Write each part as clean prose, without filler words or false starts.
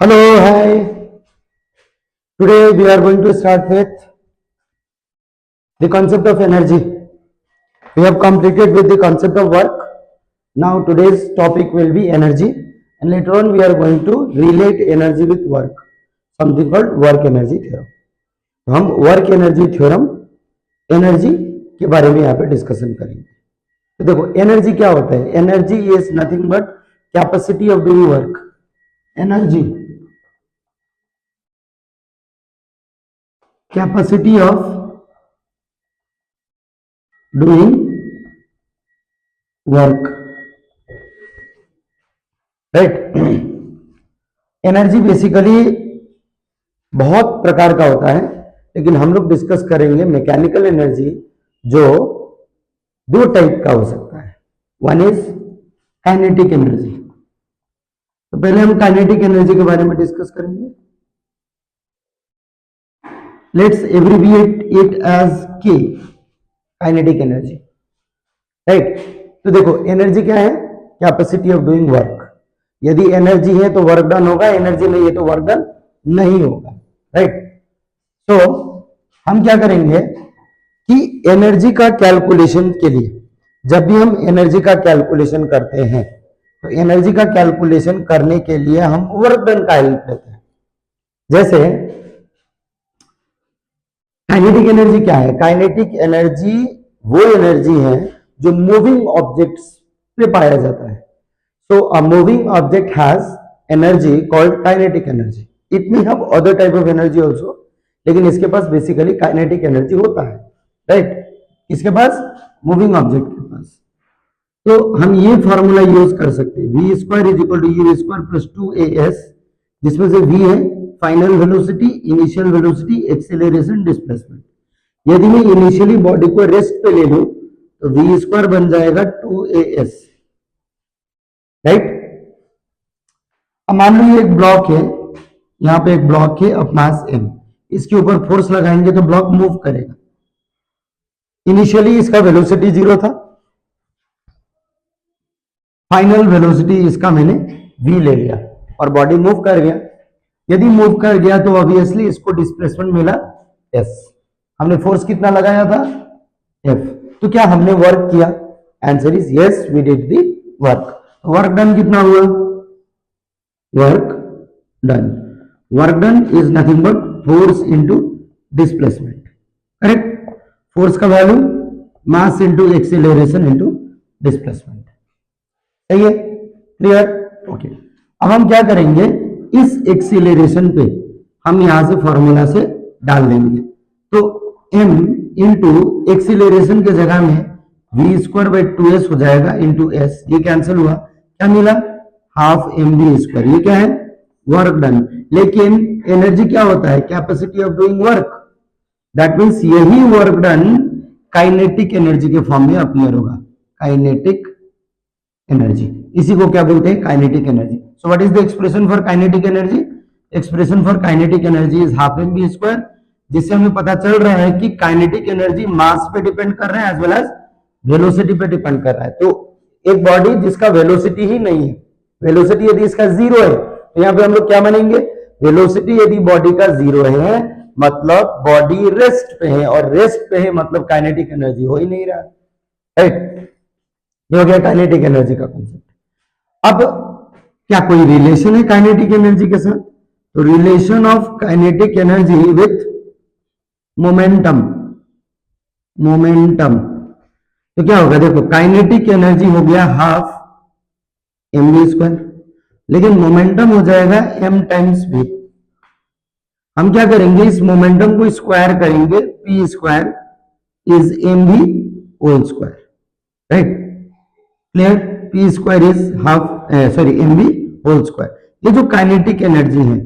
Hello, hi. Today we are going to start with the concept of energy. We have completed with the concept of work. Now today's topic will be energy, and later on we are going to relate energy with work, something called work energy theorem. तो हम work energy theorem energy के बारे में यहाँ पे discussion करेंगे। तो देखो एनर्जी क्या होता है। Energy is nothing but capacity of doing work. Energy capacity of doing work, right. Energy basically बहुत प्रकार का होता है, लेकिन हम लोग डिस्कस करेंगे मैकेनिकल एनर्जी, जो दो टाइप का हो सकता है। One is kinetic energy. तो पहले हम काइनेटिक एनर्जी के बारे में डिस्कस करेंगे। लेट्स एब्रिविएट इट एज के, काइनेटिक एनर्जी, राइट। तो देखो एनर्जी क्या है? Capacity of doing work. यदि एनर्जी है तो वर्क डन होगा, एनर्जी नहीं है तो वर्क डन नहीं होगा, राइट। तो हम क्या करेंगे कि एनर्जी का कैलकुलेशन के लिए, जब भी हम एनर्जी का कैलकुलेशन करते हैं, तो एनर्जी का कैलकुलेशन करने के लिए हम वर्क डन का हेल्प लेते हैं। जैसे काइनेटिक एनर्जी क्या है? काइनेटिक एनर्जी वो एनर्जी है जो मूविंग ऑब्जेक्ट्स पे पाया जाता है। So a moving object has energy called kinetic energy. It may have other type of energy also, लेकिन इसके पास बेसिकली काइनेटिक एनर्जी होता है, राइट। इसके पास मूविंग ऑब्जेक्ट के पास। तो हम ये फॉर्मूला यूज कर सकते हैं, v square is equal to u square plus 2as, जिसमें से v है final velocity, initial velocity, acceleration, displacement. यदि मैं इनिशियली बॉडी को रेस्ट पे ले लूं तो v स्क्वायर बन जाएगा 2as, राइट। अब मान लो ये एक ब्लॉक है, यहाँ पे एक ब्लॉक है ऑफ मास m, इसके ऊपर फोर्स लगाएंगे तो ब्लॉक मूव करेगा। इनिशियली इसका वेलोसिटी 0 था, फाइनल वेलोसिटी इसका मैंने v ले लिया और बॉडी मूव कर गया। यदि मूव कर गया तो ऑब्वियसली इसको डिस्प्लेसमेंट मिला s। हमने फोर्स कितना लगाया था? F। तो क्या हमने वर्क किया? Answer is yes, we did the work. Work done कितना हुआ? Work done, work done is nothing but force into displacement, correct. Force का value mass into acceleration into displacement, सही है, क्लियर, ओके। अब हम क्या करेंगे, इस एक्सेलरेशन पे हम यहां से फॉर्मूला से डाल देंगे। तो m इंटू एक्सेलरेशन के जगह में v स्क्वायर बाई 2s हो जाएगा इंटू s। ये कैंसिल हुआ, क्या मिला? Half mv square. ये क्या है? Work done. लेकिन एनर्जी क्या होता है? Capacity of doing work. That means यही वर्क डन काइनेटिक एनर्जी के फॉर्म में अपीयर होगा। काइनेटिक एनर्जी, इसी को क्या बोलते हैं? Kinetic energy. So what is the expression for kinetic energy? Expression for kinetic energy is half m v square, जिससे हमें पता चल रहा है कि काइनेटिक एनर्जी मास पे डिपेंड कर रहा है एज वेल एज वेलोसिटी पे डिपेंड कर रहा है। तो एक बॉडी जिसका वेलोसिटी ही नहीं है, वेलोसिटी यदि इसका 0 है, तो यहाँ पे हम लोग क्या मानेंगे? वेलोसिटी यदि बॉडी का 0 है मतलब बॉडी रेस्ट पे है, और रेस्ट पे है मतलब काइनेटिक एनर्जी हो ही नहीं रहा, राइट। ये हो गया काइनेटिक एनर्जी का कॉन्सेप्ट। अब क्या कोई रिलेशन है काइनेटिक एनर्जी के साथ? तो relation of kinetic energy with momentum. Momentum तो क्या होगा? देखो काइनेटिक एनर्जी हो गया हाफ mv स्क्वायर, लेकिन मोमेंटम हो जाएगा m टाइम्स v। हम क्या करेंगे, इस मोमेंटम को स्क्वायर करेंगे, p square is mv whole square, right, clear. p square is half mv whole square. ये जो काइनेटिक एनर्जी है,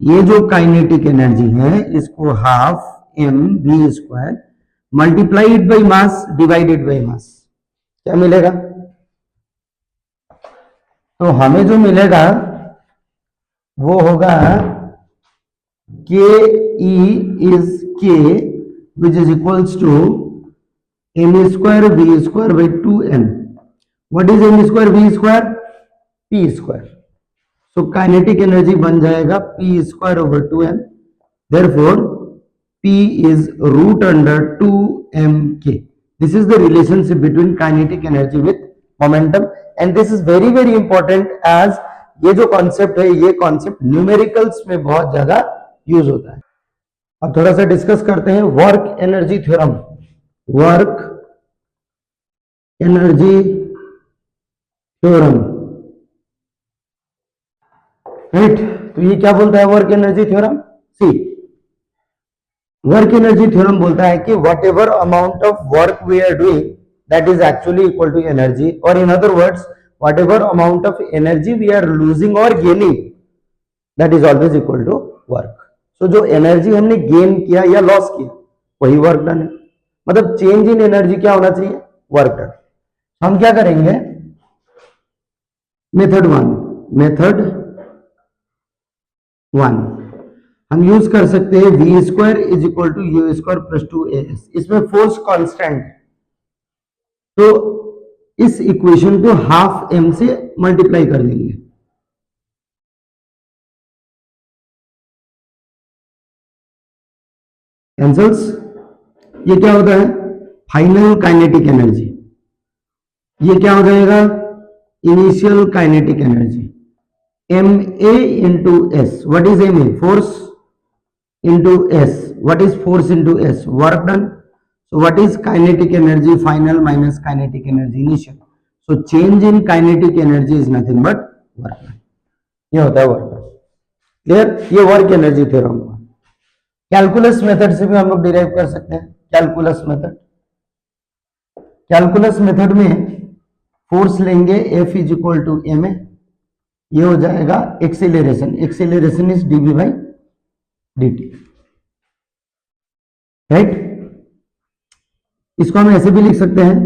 ये जो काइनेटिक एनर्जी है, इसको half mv square multiplied by mass divided by mass, क्या मिलेगा? तो हमें जो मिलेगा वो होगा के E is K which is equals to m square v square by 2n। What is m square v square? p square. So kinetic energy बन जाएगा P square over 2m, therefore P is root under 2mk. This is the relationship between kinetic energy with momentum, and this is very very important as ये जो concept है ये concept numericals में बहुत ज्यादा use होता है। अब थोड़ा सा डिस्कस करते हैं work energy theorem. Work energy theorem, right. तो ये क्या बोलता है work energy theorem? See, work energy theorem बोलता है कि whatever amount of work we are doing that is actually equal to energy, और in other words whatever amount of energy we are losing और gaining that is always equal to work. So जो एनर्जी हमने gain किया या loss किया वही work done है, मतलब चेंज इन एनर्जी क्या होना चाहिए? Work done. हम क्या करेंगे? मेथड वन हम यूज कर सकते हैं v square is equal to u square plus 2as। इसमें फोर्स कांस्टेंट, तो इस इक्वेशन को हाफ m से मल्टीप्लाई कर देंगे। कैंसल्स। ये क्या होता है? Final kinetic energy. ये क्या हो जाएगा? Initial kinetic energy. ma into s, what is ma? Force into s, what is force into s? Work done. So what is kinetic energy final minus kinetic energy initial? So change in kinetic energy is nothing but work done. ये होता है work done. Clear? ये work energy theorem हुआ। Calculus method से भी हम लोग derive कर सकते हैं। कैलकुलस मेथड में फोर्स लेंगे F is equal to ma, ये हो जाएगा acceleration is dv by dt, right. इसको हम ऐसे भी लिख सकते हैं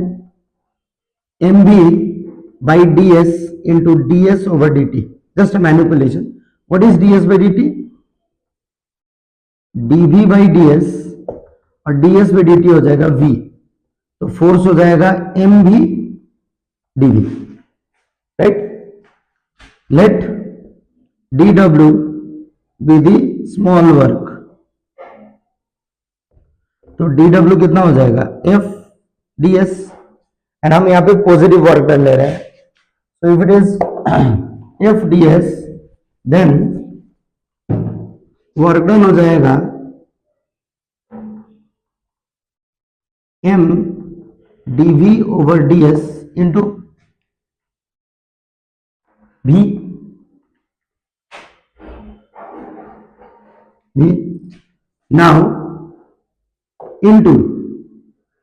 mv बाई ds into ds over dt, just manipulation. What is ds by dt? dv by ds, और ds बाई dt हो जाएगा v, तो फोर्स हो जाएगा mv dv, right. Let dw be the small work, तो dw कितना हो जाएगा? f ds, एंड हम यहां पे पॉजिटिव वर्क डन ले रहे हैं, so if it is f ds then work done हो जाएगा m dv over ds into v। now into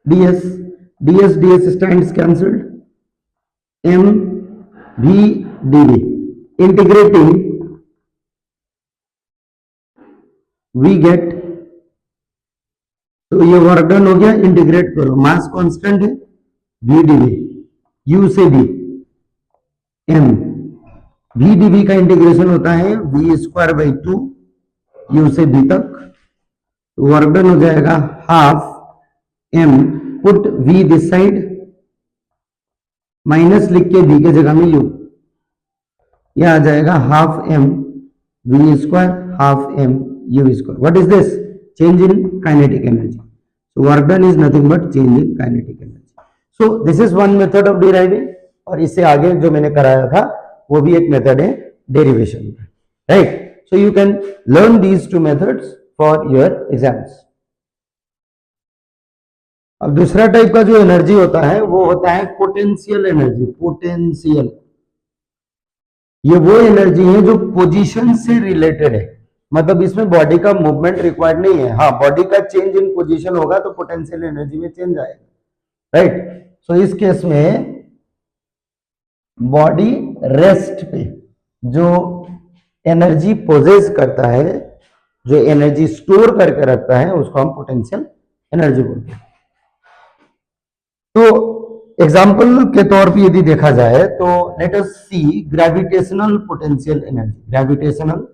ds stands cancelled, m v dv integrating we get, तो ये वर्क डन हो गया। Integrate करो, मास कांस्टेंट है v dv, u से v, m v dv का इंटीग्रेशन होता है v स्क्वायर बाई 2 u से v तक, तो वर्क डन हो जाएगा half m, put v this side, minus लिख के v के जगह में u, यह आ जाएगा half m v square half m u square. What is this? Change in kinetic energy. So work done is nothing but change in kinetic energy. So this is one method of deriving, और इससे आगे जो मैंने कराया था वो भी एक मेथड है डेरिवेशन का, right. So you can learn these two methods for your exams. अब दूसरा टाइप का जो एनर्जी होता है वो होता है पोटेंशियल एनर्जी। पोटेंशियल, ये वो एनर्जी है जो पोजीशन से रिलेटेड है, मतलब इसमें बॉडी का मूवमेंट रिक्वायर्ड नहीं है। हाँ, बॉडी का चेंज इन पोजीशन होगा तो पोटेंशियल एनर्जी में चेंज आएगा, राइट। सो इस केस में बॉडी रेस्ट पे जो एनर्जी पोजेस करता है, जो एनर्जी स्टोर करके रखता है, उसको हम पोटेंशियल एनर्जी बोलते हैं। तो एग्जाम्पल के तौर पे यदि देखा जाए तो let us see gravitational potential energy. Gravitational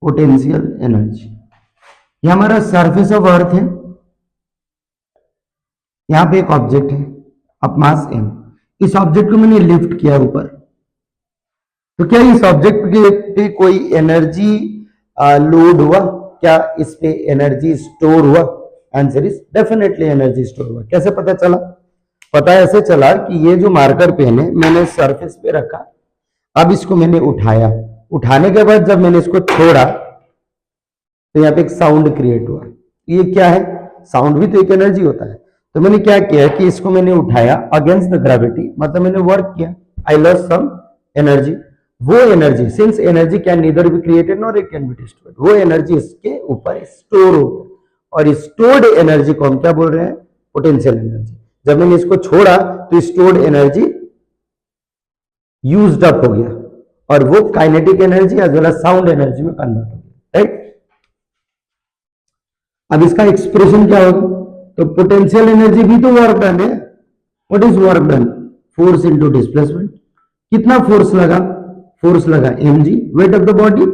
potential energy, ये हमारा सरफेस ऑफ अर्थ है, यहां पे एक ऑब्जेक्ट है ऑफ मास m, इस ऑब्जेक्ट को मैंने लिफ्ट किया ऊपर, तो क्या इस ऑब्जेक्ट पे कोई एनर्जी लोड हुआ, क्या इस पे एनर्जी स्टोर हुआ? Answer is definitely energy store हुआ। कैसे पता चला? पता ऐसे चला कि ये जो मार्कर पेन है मैंने सरफेस पे रखा, अब इसको मैंने उठाया, उठाने के बाद जब मैंने इसको छोड़ा तो यहाँ पे एक साउंड क्रिएट हुआ। ये क्या है? साउंड भी तो एक एनर्जी होता है। तो मैंने क्या किया कि इसको मैंने उठाया अगेंस्ट द ग्रेविटी, मतलब मैंने वर्क किया, आई लॉस्ट सम एनर्जी। वो energy, since energy can neither be created nor it can be destroyed, वो एनर्जी इसके ऊपर स्टोर हो गया, और स्टोर्ड एनर्जी को हम क्या बोल रहे हैं? Potential energy. जब मैंने इसको छोड़ा तो स्टोर्ड एनर्जी यूज्ड अप हो गया, और वो kinetic energy as well as sound energy में कन्वर्ट हो गया, राइट? अब इसका एक्सप्रेशन क्या होगा? तो पोटेंशियल एनर्जी भी तो वर्क डन है। What is work done? Force into displacement. कितना फोर्स लगा? फोर्स लगा mg, weight of the body.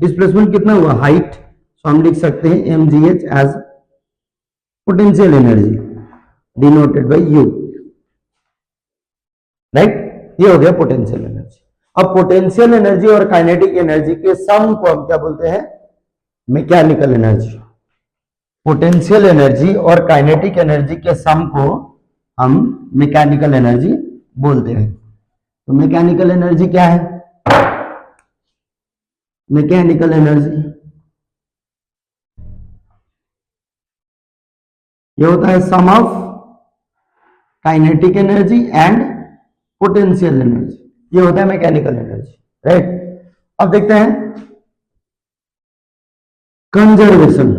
Displacement कितना हुआ? हाइट। सो हम लिख सकते हैं mgh as potential energy denoted by u, right? ये हो गया पोटेंशियल एनर्जी। अब पोटेंशियल एनर्जी और काइनेटिक एनर्जी के सम को हम क्या बोलते हैं? Mechanical energy. पोटेंशियल एनर्जी और काइनेटिक एनर्जी के सम को हम मैकेनिकल एनर्जी बोलते हैं। तो मैकेनिकल एनर्जी क्या है? मैकेनिकल एनर्जी ये होता है sum of kinetic energy and potential energy, ये होता है मैकेनिकल एनर्जी, राइट? अब देखते हैं कंजर्वेशन।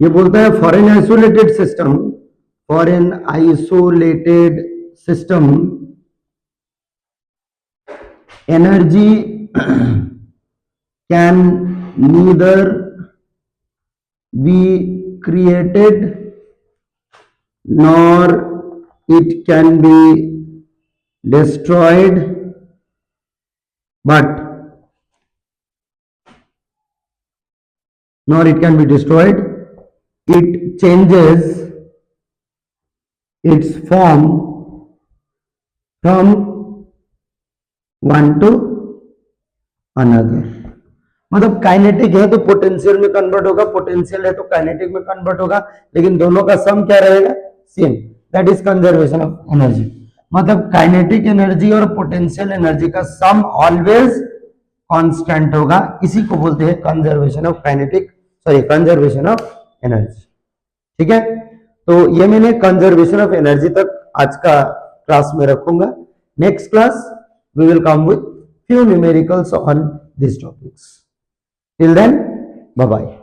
ये बोलता है for an isolated system, for an isolated system energy can neither be created nor it can be destroyed, but nor it can be destroyed. It changes its form from one to another. मतलब kinetic है तो potential में convert होगा, potential है तो kinetic में convert होगा, लेकिन दोनों का सम क्या रहेगा? Same. That is conservation of energy. मतलब काइनेटिक एनर्जी और पोटेंशियल एनर्जी का सम ऑलवेज कांस्टेंट होगा, इसी को बोलते हैं conservation of conservation of energy. ठीक है, तो ये मैंने कंजर्वेशन ऑफ एनर्जी तक आज का क्लास में रखूंगा। Next class we will come with few numericals on these topics. Till then, bye bye.